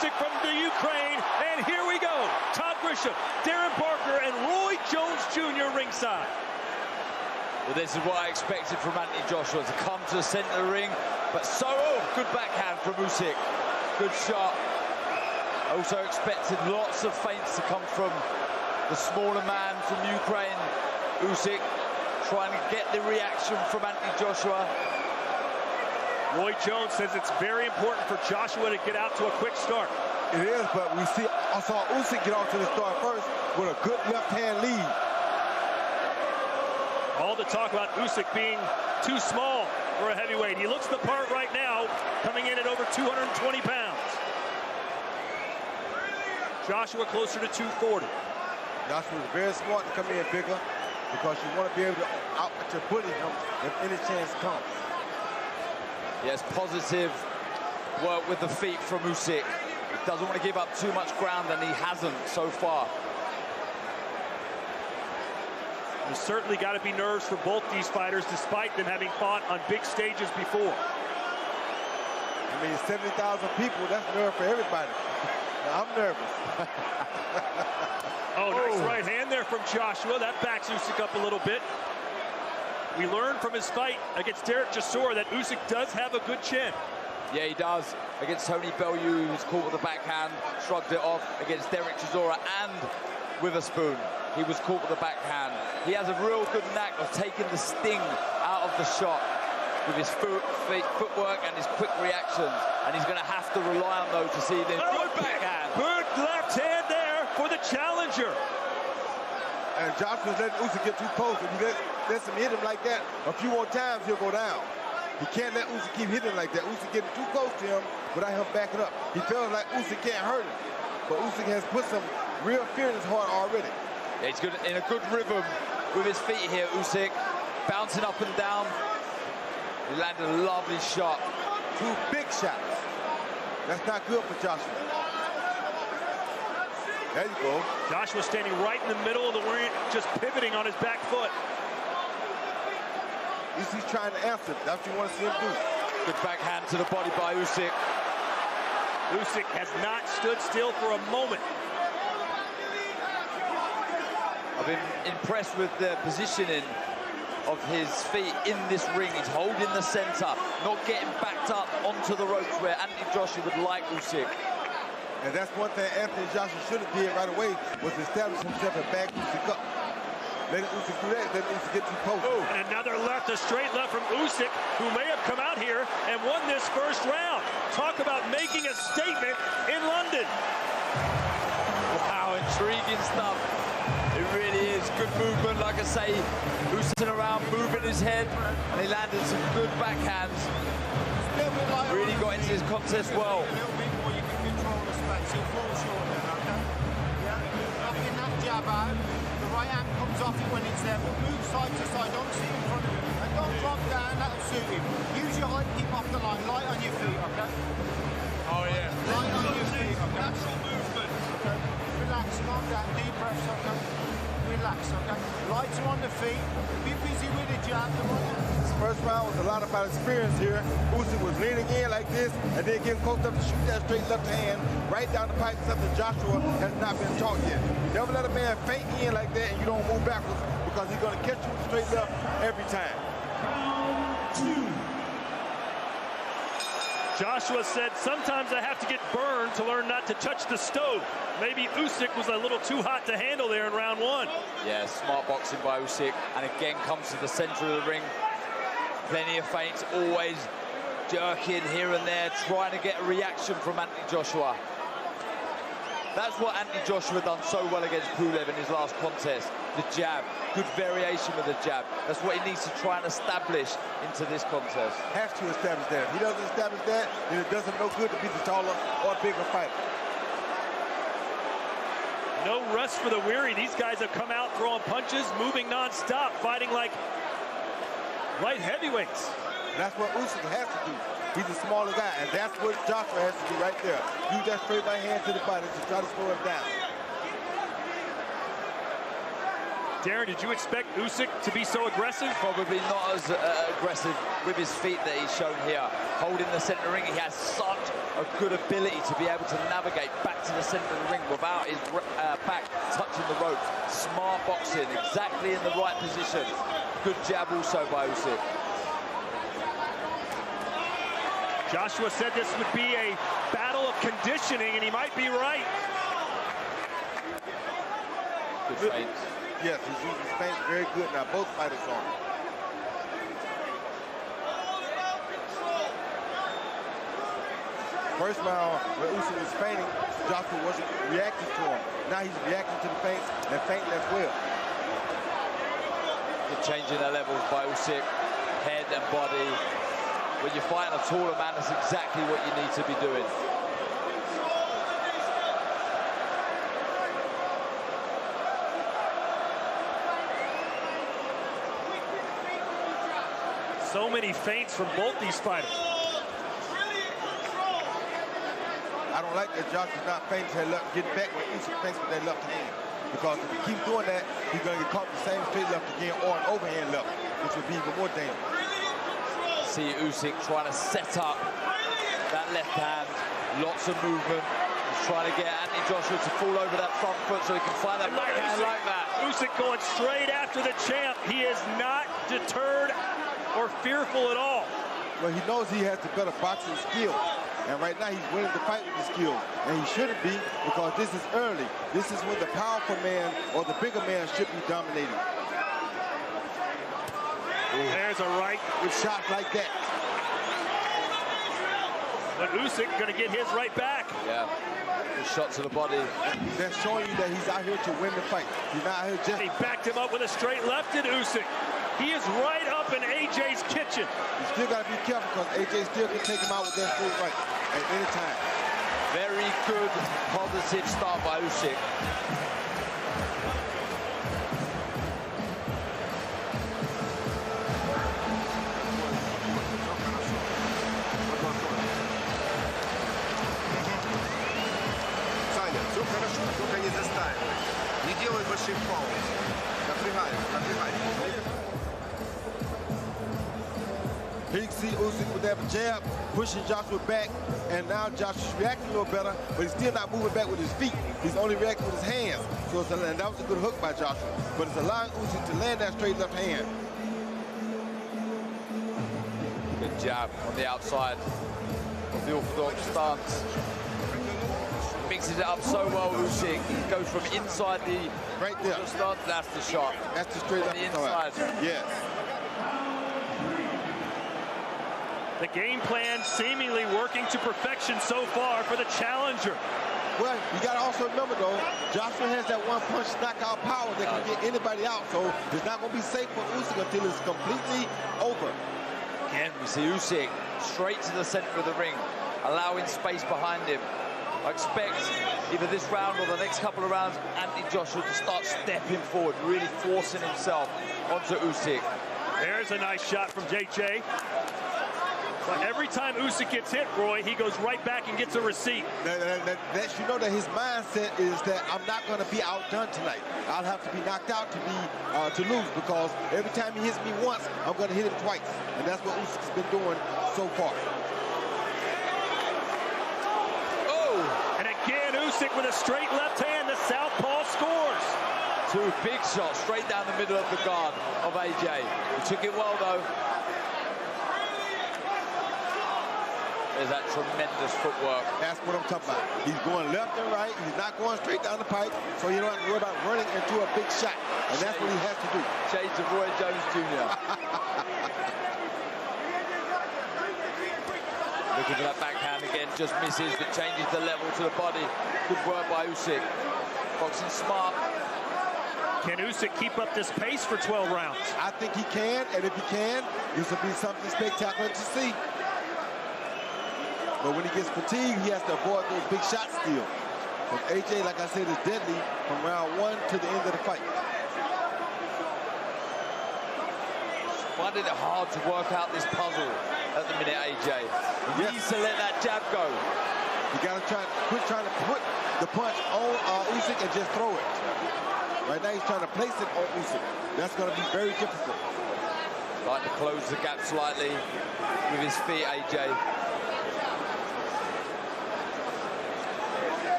Usyk from the Ukraine, and here we go. Todd Grisham, Darren Barker, and Roy Jones Jr. ringside. Well, this is what I expected from Anthony Joshua, to come to the center of the ring, but good backhand from Usyk. Good shot. I also expected lots of feints to come from the smaller man from Ukraine, Usyk, trying to get the reaction from Anthony Joshua. Roy Jones says it's very important for Joshua to get out to a quick start. It is, but I saw Usyk get off to the start first with a good left-hand lead. All the talk about Usyk being too small for a heavyweight. He looks the part right now, coming in at over 220 pounds. Joshua closer to 240. Joshua was very smart to come in bigger because you want to be able to bully him if any chance comes. Yes, positive work with the feet from Usyk. He doesn't want to give up too much ground, and he hasn't so far. There's certainly got to be nerves for both these fighters, despite them having fought on big stages before. I mean, 70,000 people, that's nerve for everybody. Now, I'm nervous. Nice right hand there from Joshua. That backs Usyk up a little bit. We learned from his fight against Derek Chisora that Usyk does have a good chin. Yeah, he does. Against Tony Bellew, he was caught with the backhand, shrugged it off. Against Derek Chisora and Witherspoon, he was caught with the backhand. He has a real good knack of taking the sting out of the shot with his footwork and his quick reactions. And he's going to have to rely on those to see the good backhand. Good left hand there for the challenger. And Joshua's letting Usyk get too close. If you let him hit him like that a few more times, he'll go down. He can't let Usyk keep hitting like that. Usyk getting too close to him without him backing up. He feels like Usyk can't hurt him. But Usyk has put some real fear in his heart already. Yeah, he's good in a good rhythm with his feet here, Usyk. Bouncing up and down. He landed a lovely shot. 2 big shots. That's not good for Joshua. There you go. Joshua standing right in the middle of the ring, just pivoting on his back foot. He's trying to answer. That's what you want to see him do. Good backhand to the body by Usyk. Usyk has not stood still for a moment. I've been impressed with the positioning of his feet in this ring. He's holding the center, not getting backed up onto the ropes where Anthony Joshua would like Usyk. And that's one thing Anthony Joshua should have did right away, was establish himself and back Usyk up. Let Usyk do that, let Usyk get too close. And another left, a straight left from Usyk, who may have come out here and won this first round. Talk about making a statement in London. Wow, intriguing stuff. It really is. Good movement, like I say. Usyk around, moving his head, and he landed some good backhands. Really got into his contest well. He'll fall short then, okay? Yeah, knocking that jab out. The right hand comes off it when it's there, but move side to side, don't sit in front of him. And don't drop down, that'll suit him. Use your height, keep off the line, light on your feet, okay? Oh, yeah. Light on your feet, okay? Natural movement. Okay, relax, calm down, deep breaths, okay? Relax, okay? Lighter on the feet, be busy with the jab. This first round was a lot about experience here. Usyk was leaning in like this and then getting close up to shoot that straight left hand right down the pipe, something Joshua has not been taught yet. You never let a man feint in like that and you don't move backwards, because he's going to catch you straight left every time. Round 2. Joshua said, sometimes I have to get burned to learn not to touch the stove. Maybe Usyk was a little too hot to handle there in round 1. Yeah, smart boxing by Usyk, and again comes to the center of the ring. Plenty of feints, always jerking here and there, trying to get a reaction from Anthony Joshua. That's what Anthony Joshua done so well against Pulev in his last contest. The jab, good variation with the jab. That's what he needs to try and establish into this contest. Has to establish that. If he doesn't establish that, then it does him no good to be the taller or bigger fighter. No rest for the weary. These guys have come out throwing punches, moving non-stop, fighting like light heavyweights. That's what Usyk has to do. He's a smaller guy, and that's what Joshua has to do right there. Use that straight right hand to the body to try to slow him down. Darren, did you expect Usyk to be so aggressive? Probably not as aggressive with his feet that he's shown here. Holding the center ring, he has such a good ability to be able to navigate back to the center of the ring without his back touching the ropes. Smart boxing, exactly in the right position. Good jab also by Usyk. Joshua said this would be a battle of conditioning, and he might be right. Good feints. Yes, he's using his feints very good now. Both fighters on. First round, when Usyk was feinting, Joshua wasn't reacting to him. Now he's reacting to the feints and feinting as well. You're changing the levels by Usyk, head and body. When you're fighting a taller man, that's exactly what you need to be doing. So many feints from both these fighters. I don't like that Joshua's not feinting to left, getting back when Usyk feints with that left hand. Because if he keeps doing that, he's going to get caught with the same straight left again or an overhand left, which would be even more dangerous. See Usyk trying to set up that left hand. Lots of movement. He's trying to get Anthony Joshua to fall over that front foot so he can find that backhand like that. Usyk going straight after the champ. He is not deterred or fearful at all. Well, he knows he has the better boxing skill. And right now he's winning the fight with the skill. And he shouldn't be, because this is early. This is when the powerful man or the bigger man should be dominating. There's a right. With shots like that. But Usyk going to get his right back. Yeah, good shot to the body. That's showing you that he's out here to win the fight. He's not out here just... He backed him up with a straight left in Usyk. He is right up in AJ's kitchen. You still got to be careful, because AJ still can take him out with that straight right at any time. Very good, positive start by Usyk. Саня, все хорошо, только не застаивай. Не делай больших пауз. Напрягай, напрягай. Here you can see Usyk with that jab, pushing Joshua back, and now Joshua's reacting a little better, but he's still not moving back with his feet. He's only reacting with his hands. So it's and that was a good hook by Joshua, but it's allowing Usyk to land that straight left hand. Good jab on the outside of the orthodox stance. Mixes it up so well, Usyk. He goes from inside the right there stance. That's the shot. That's the straight left the inside. Yes. The game plan seemingly working to perfection so far for the challenger. Well, you got to also remember, though, Joshua has that one-punch knockout power that can get anybody out, so it's not going to be safe for Usyk until it's completely over. Again, we see Usyk straight to the center of the ring, allowing space behind him. I expect either this round or the next couple of rounds, Anthony Joshua to start stepping forward, really forcing himself onto Usyk. There's a nice shot from JJ. But every time Usyk gets hit, Roy, he goes right back and gets a receipt. That you know that his mindset is that I'm not going to be outdone tonight. I'll have to be knocked out to lose, because every time he hits me once, I'm going to hit him twice. And that's what Usyk's been doing so far. Oh! And again, Usyk with a straight left hand. The southpaw scores. Two big shots straight down the middle of the guard of AJ. He took it well, though. There's that tremendous footwork. That's what I'm talking about. He's going left and right. He's not going straight down the pipe, so you don't have to worry about running into a big shot. And that's what he has to do. Shades of Roy Jones Jr. Looking for that backhand again, just misses, but changes the level to the body. Good work by Usyk. Boxing smart. Can Usyk keep up this pace for 12 rounds? I think he can, and if he can, this will be something spectacular to see. But when he gets fatigued, he has to avoid those big shots still. Because AJ, like I said, is deadly from round 1 to the end of the fight. Finding it hard to work out this puzzle at the minute, AJ. He needs to let that jab go. You got to quit trying to put the punch on Usyk and just throw it. Right now, he's trying to place it on Usyk. That's going to be very difficult. Trying to close the gap slightly with his feet, AJ.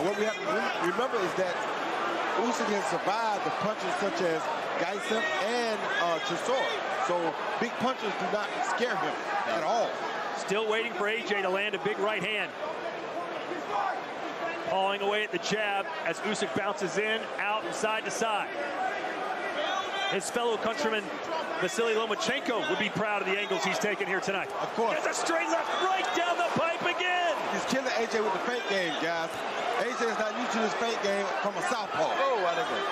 And what we have to remember is that Usyk has survived the punches such as Geisen and Chisora. So big punches do not scare him at all. Still waiting for AJ to land a big right hand. Pawing away at the jab as Usyk bounces in, out, and side to side. His fellow countryman Vasily Lomachenko would be proud of the angles he's taken here tonight. Of course. There's a straight left right down the pipe again. He's killing AJ with the feint game, guys. AJ is not used to this feint game from a southpaw. Oh, I agree.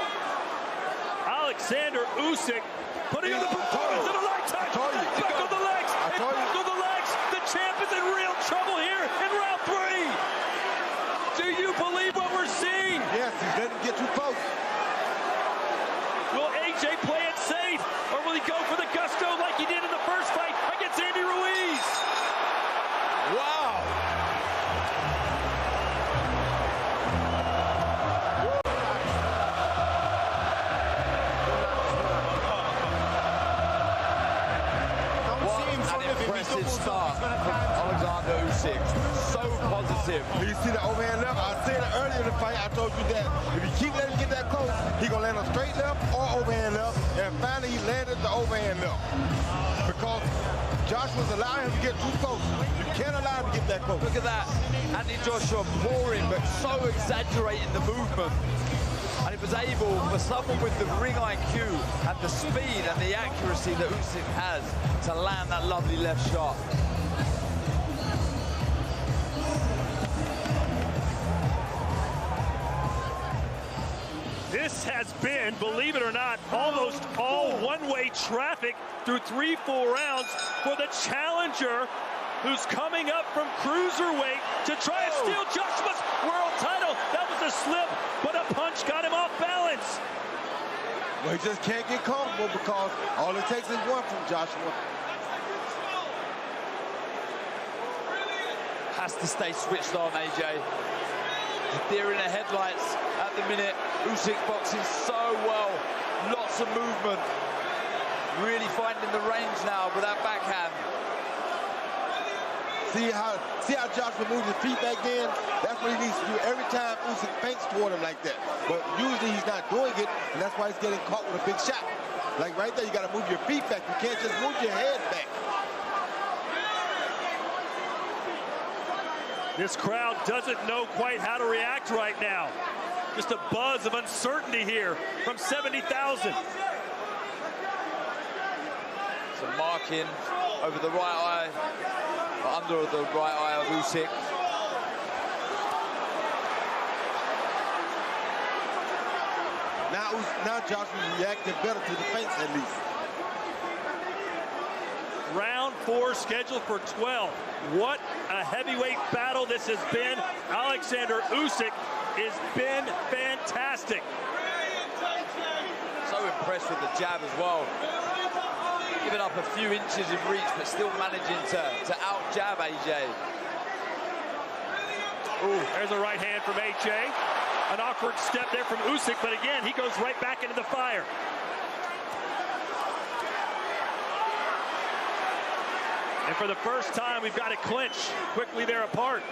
Oleksandr Usyk putting in the performance of a lifetime. Buckle the legs. Buckle the legs. The champ is in real trouble here in round 3. Do you believe what we're seeing? Yes, he's letting him get too close. Will AJ play it safe, or will he go for the gusto like he did in the first fight against Andy Ruiz? Wow. What an impressive start from Oleksandr Usyk. So positive. You see the overhand left? I said it earlier in the fight. I told you that if you keep letting him get that close, he's going to land a straight left or overhand left. And finally, he landed the overhand left. Because Joshua's allowing him to get too close. You can't allow him to get that close. Look at that. Anthony Joshua pouring, but so exaggerating the movement. And it was able, for someone with the ring IQ and the speed and the accuracy that Usyk has, to land that lovely left shot. This has been, believe it or not, almost all one-way traffic through 3-4 rounds for the challenger who's coming up from cruiserweight to try and steal Joshua's world title. That was a slip, but a punch got him off balance. Well, he just can't get comfortable because all it takes is one from Joshua. Has to stay switched on, AJ. They're in the headlights at the minute. Usyk boxing so well. Lots of movement. Really finding the range now with that backhand. See how Joshua moves his feet back in? That's what he needs to do every time Usyk feints toward him like that. But usually he's not doing it, and that's why he's getting caught with a big shot. Like right there, you got to move your feet back. You can't just move your head back. This crowd doesn't know quite how to react right now. Just a buzz of uncertainty here from 70,000. Some marking over the right eye, under the right eye of Usyk. Now Joshua's reacting better to the feints at least. Round 4 scheduled for 12. What a heavyweight battle this has been. Oleksandr Usyk has been fantastic. So impressed with the jab as well. Giving up a few inches of reach, but still managing to out-jab AJ. Ooh, there's a right hand from AJ. An awkward step there from Usyk, but again, he goes right back into the fire. And for the first time, we've got a clinch. Quickly they're apart.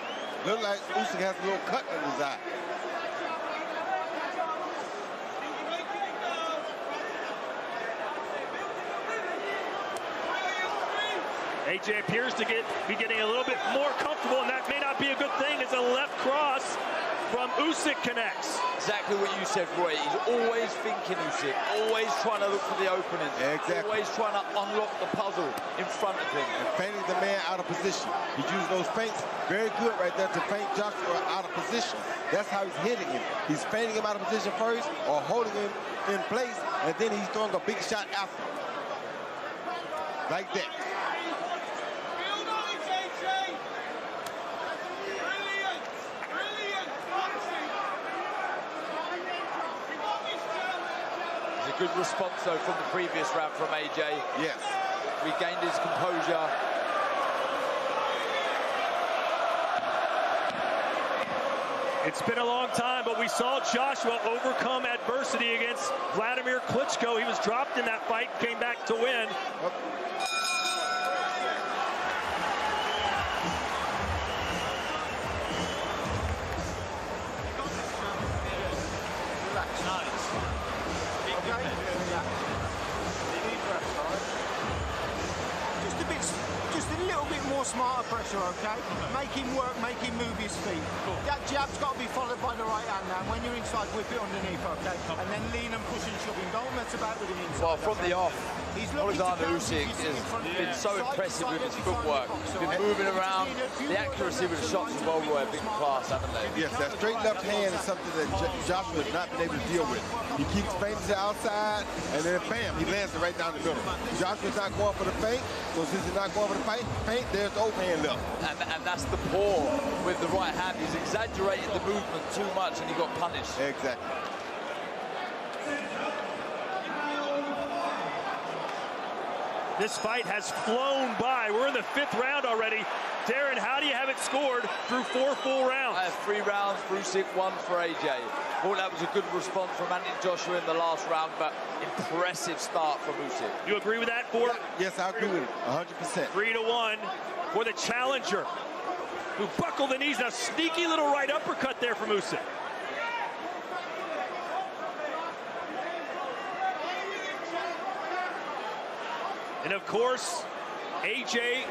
Look like Usyk has a little cut in his eye. AJ appears to be getting a little bit more comfortable, and that may not be a good thing as a left cross from Usyk connects. Exactly what you said, Roy. He's always thinking Usyk, always trying to look for the opening. Exactly. Always trying to unlock the puzzle in front of him. And feinting the man out of position. He's using those feints very good right there to feint Joshua out of position. That's how he's hitting him. He's feinting him out of position first or holding him in place, and then he's throwing a big shot after. Like that. Good response, though, from the previous round from AJ. Yes. Regained his composure. It's been a long time, but we saw Joshua overcome adversity against Vladimir Klitschko. He was dropped in that fight, came back to win. okay? Make him work, make him move his feet. That jab's got to be followed by the right hand now. When you're inside, whip it underneath, okay? And then lean and push and shove him. Don't mess about with him inside. Well, from the off, Oleksandr Usyk has been so impressive with his footwork. He's been moving around. The accuracy with the shots as well were a big class, haven't they? Yes, that straight left hand is something that Joshua has not been able to deal with. He keeps feinting to the outside, and then bam, he lands it right down the middle. Joshua's not going for the feint, so since he's not going for the feint, there's the overhand left. And that's the paw with the right hand. He's exaggerated the movement too much, and he got punished. Exactly. This fight has flown by. We're in the 5th round already. Darren, how do you have it scored through 4 full rounds? I have 3 rounds for Usyk, 1 for AJ. Thought that was a good response from Anthony Joshua in the last round, but impressive start from Usyk. You agree with that, Ford? Yes, I agree with it, 100%. 3-1 for the challenger, who buckled the knees. A sneaky little right uppercut there from Usyk. And of course, AJ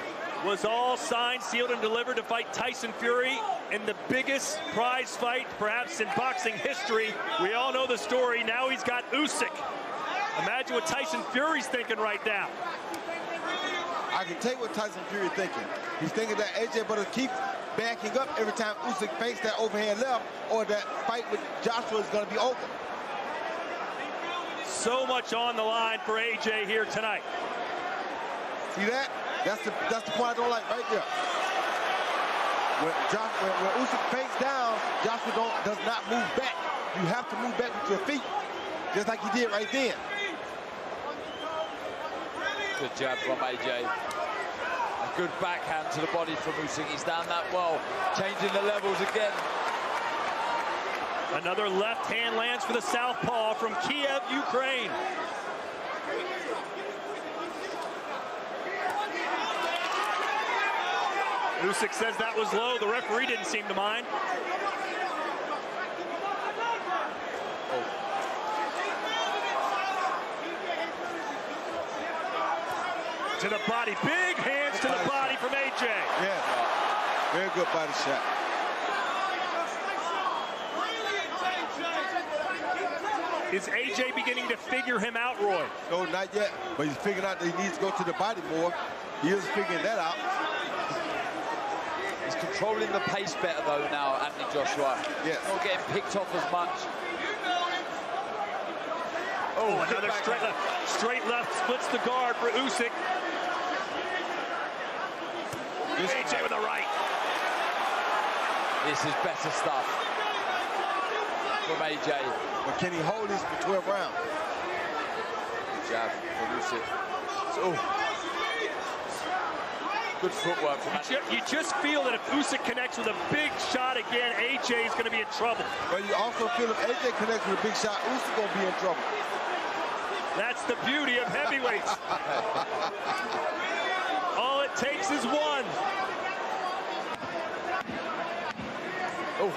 was all signed, sealed, and delivered to fight Tyson Fury in the biggest prize fight, perhaps in boxing history. We all know the story. Now he's got Usyk. Imagine what Tyson Fury's thinking right now. I can take what Tyson Fury is thinking. He's thinking that AJ better keep backing up every time Usyk fakes that overhand left, or that fight with Joshua is going to be over. So much on the line for AJ here tonight. See that? That's the point I don't like right there. When Usyk fakes down, Joshua does not move back. You have to move back with your feet, just like he did right then. Good jab from AJ. A good backhand to the body from Usyk. He's done that well, changing the levels again. Another left hand lands for the southpaw from Kiev, Ukraine. Usyk says that was low. The referee didn't seem to mind. To the body. Big hands to the body from AJ. Yeah. Very good body shot. Is AJ beginning to figure him out, Roy? No, not yet. But he's figuring out that he needs to go to the body more. He is figuring that out. He's controlling the pace better, though, now, Anthony Joshua. Yes. Not getting picked off as much. Oh, another straight left splits the guard for Usyk. AJ with the right. This is better stuff from AJ. But can he hold this for 12 rounds? Good jab from Usyk. Oh. Good footwork from AJ. You just feel that if Usyk connects with a big shot again, AJ is going to be in trouble. But you also feel if AJ connects with a big shot, Usyk going to be in trouble. That's the beauty of heavyweights. All it takes is one. Oh.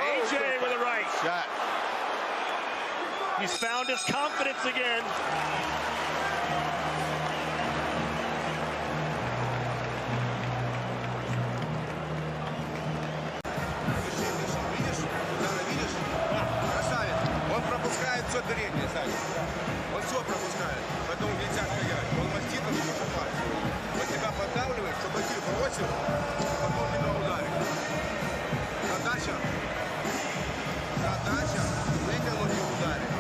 AJ with a right shot. He's found his confidence again. Он пропускает все переднее, Саня. Он все пропускает. Поэтому нельзя играть. Он мастит, он не попадает. Он тебя поддавливает, чтобы ты бросил, потом тебя ударит. Задача вытянуть и ударить.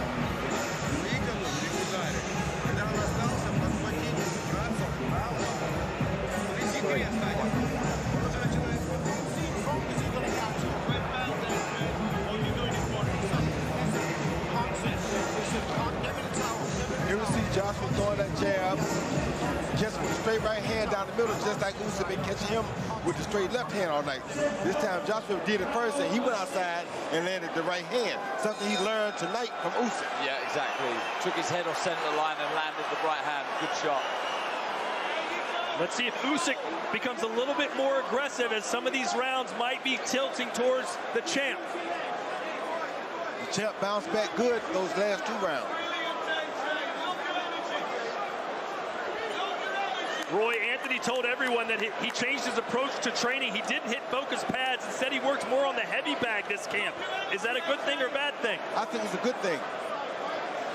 Вытянуть и ударить. Когда он остался, подхватить, браться вправо. Это секрет, Саня. Он уже начинает You ever see Joshua throwing that jab, catching with a straight right hand down the middle, just like Usyk been catching him with the straight left hand all night. This time Joshua did it first, and he went outside and landed the right hand, something he learned tonight from Usyk. Yeah, exactly. Took his head off center line and landed the right hand. Good shot. Let's see if Usyk becomes a little bit more aggressive, as some of these rounds might be tilting towards the champ. The champ bounced back good those last 2 rounds. Roy, Anthony told everyone that he changed his approach to training. He didn't hit focus pads. Instead, he worked more on the heavy bag this camp. Is that a good thing or bad thing? I think it's a good thing.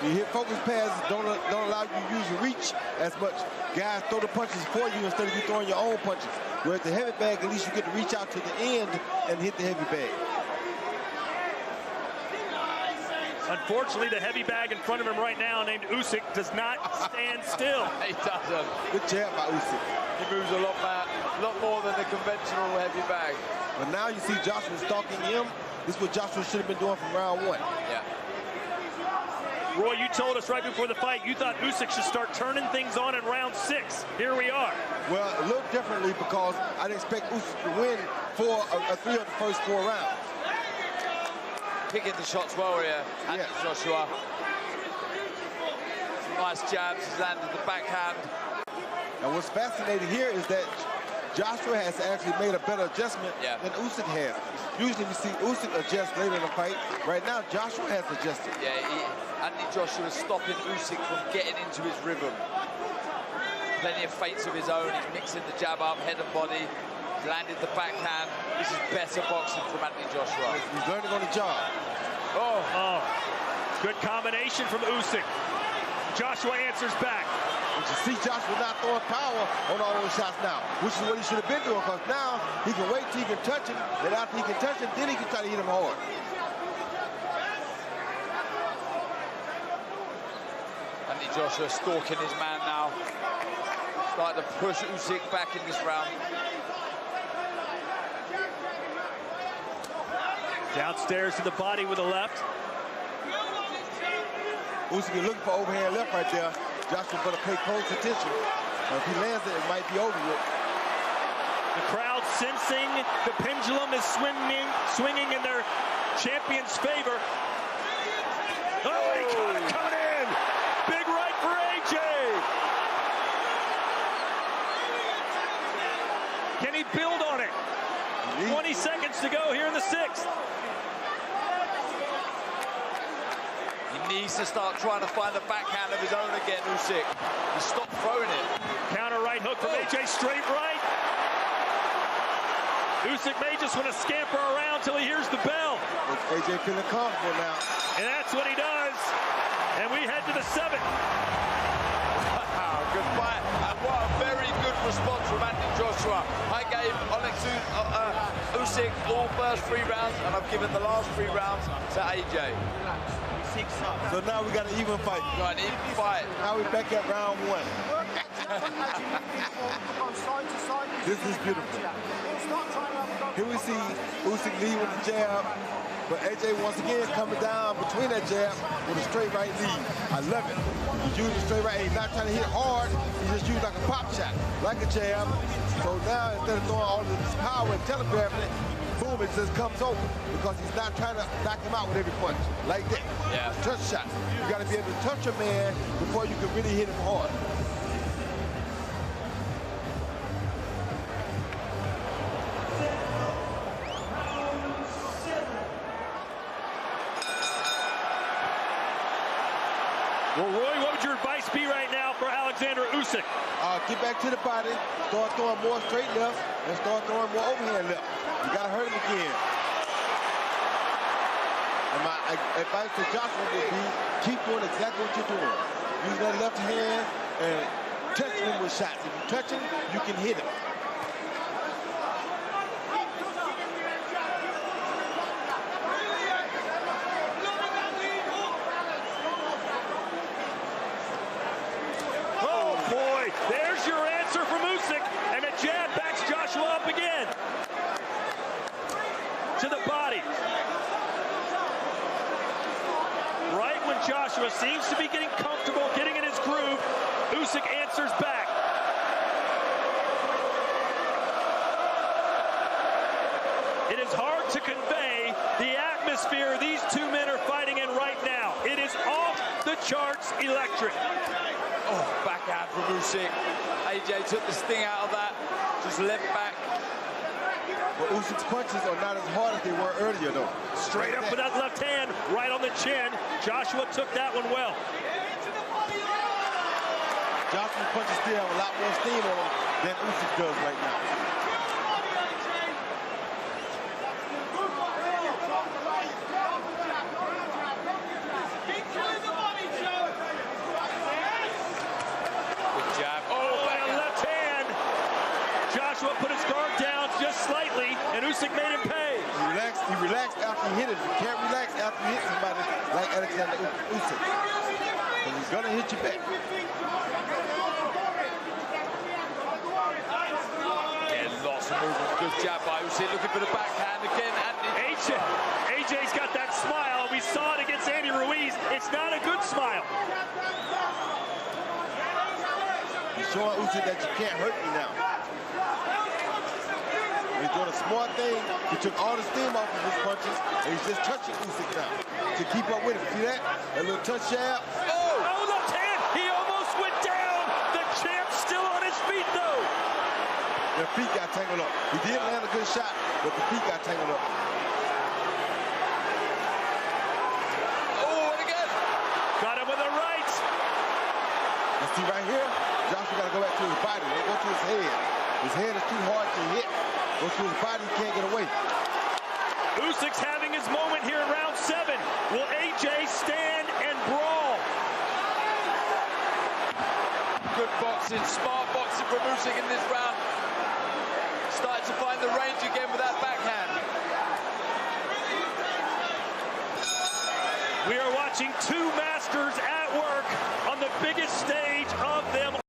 You hit focus pads, don't allow you to use your reach as much. Guys throw the punches for you instead of you throwing your own punches. Whereas the heavy bag, at least you get to reach out to the end and hit the heavy bag. Unfortunately, the heavy bag in front of him right now, named Usyk, does not stand still. He doesn't. Good jab by Usyk. He moves a lot more than the conventional heavy bag. But now you see Joshua stalking him. This is what Joshua should have been doing from round 1. Yeah. Roy, you told us right before the fight you thought Usyk should start turning things on in round 6. Here we are. Well, a little differently because I didn't expect Usyk to win 3 of the first 4 rounds. Picking the shots well here, Anthony Joshua. Some nice jabs, he's landed the backhand. And what's fascinating here is that Joshua has actually made a better adjustment than Usyk has. Usually we see Usyk adjust later in the fight. Right now, Joshua has adjusted. Yeah, Anthony Joshua is stopping Usyk from getting into his rhythm. Plenty of feints of his own. He's mixing the jab up, head and body. He's landed the backhand. This is better boxing from Anthony Joshua. He's learning on the job. Oh, good combination from Usyk. Joshua answers back. But you see Joshua not throwing power on all those shots now, which is what he should have been doing, because now he can wait till he can touch him, and after he can touch him, then he can try to hit him hard. Anthony Joshua stalking his man now. Starting to push Usyk back in this round. Downstairs to the body with a left. Usyk is looking for overhand left right there. Joshua better pay close attention. If he lands it, it might be over with. The crowd sensing the pendulum is swinging in their champion's favor. Oh, he caught it coming in. Big right for AJ. Can he build on it? 20 seconds to go here in the 6th. He needs to start trying to find the backhand of his own again, Usyk. He stopped throwing it. Counter right hook from AJ, straight right. Usyk may just want to scamper around till he hears the bell. AJ feeling comfortable now. And that's what he does. And we head to the 7th. Wow, good fight. And what a very good response from Anthony Joshua. I gave Usyk all first 3 rounds, and I've given the last 3 rounds to AJ. So now we got an even fight. Got an even fight. Now we're back at round 1. This is beautiful. Here we see Usyk lead with the jab, but AJ once again coming down between that jab with a straight right lead. I love it. He's using the straight right. He's not trying to hit hard. He just used like a pop shot, like a jab. So now instead of throwing all of this power and telegraphing it, boom, it just comes over because he's not trying to knock him out with every punch like that. Yeah. Touch shot. You got to be able to touch a man before you can really hit him hard. Well, Roy, what would your advice be right now for Oleksandr Usyk? Get back to the body, start throwing more straight left, and start throwing more overhand left. You got to hurt him again. And my advice to Joshua would be, keep doing exactly what you're doing. Use that left hand and touch him with shots. If you touch him, you can hit him. Oh, boy, there's your answer from Usyk, and a jab backs Joshua up again. To the body. Right when Joshua seems to be getting comfortable, getting in his groove, Usyk answers back. It is hard to convey the atmosphere these two men are fighting in right now. It is off the charts electric. Oh, backhand from Usyk. AJ took the sting out of that, just leant back. But Usyk's punches are not as hard as they were earlier, though. Straight up with that left hand, right on the chin. Joshua took that one well. Johnson's punches still have a lot more steam on him than Usyk does right now. Good jab. Oh, and a left hand. Joshua put his guard down just slightly, and Usyk made him pay. He relaxed after he hit him. You can't relax after you hit somebody like Oleksandr Usyk. And he's gonna hit you back. Yeah, lots of movement. Good jab by Usyk. Looking for the backhand again. AJ's got that smile. We saw it against Andy Ruiz. It's not a good smile. He's showing Usyk that you can't hurt me now. He's doing a smart thing. He took all the steam off of his punches, and he's just touching Usyk now to keep up with him. See that? That little touch jab. Oh, left hand. He almost went down. The champ's still on his feet, though. The feet got tangled up. He did land a good shot, but the feet got tangled up. Oh, and again. Got him with a right. You see right here, Joshua got to go back to his body. Don't go to his head. His head is too hard to hit. Go to his body, he can't get away. Usyk's having his moment here in round 7. Will AJ stand and brawl? Good boxing, smart boxing from Usyk in this round. Starting to find the range again with that backhand. We are watching two masters at work on the biggest stage of them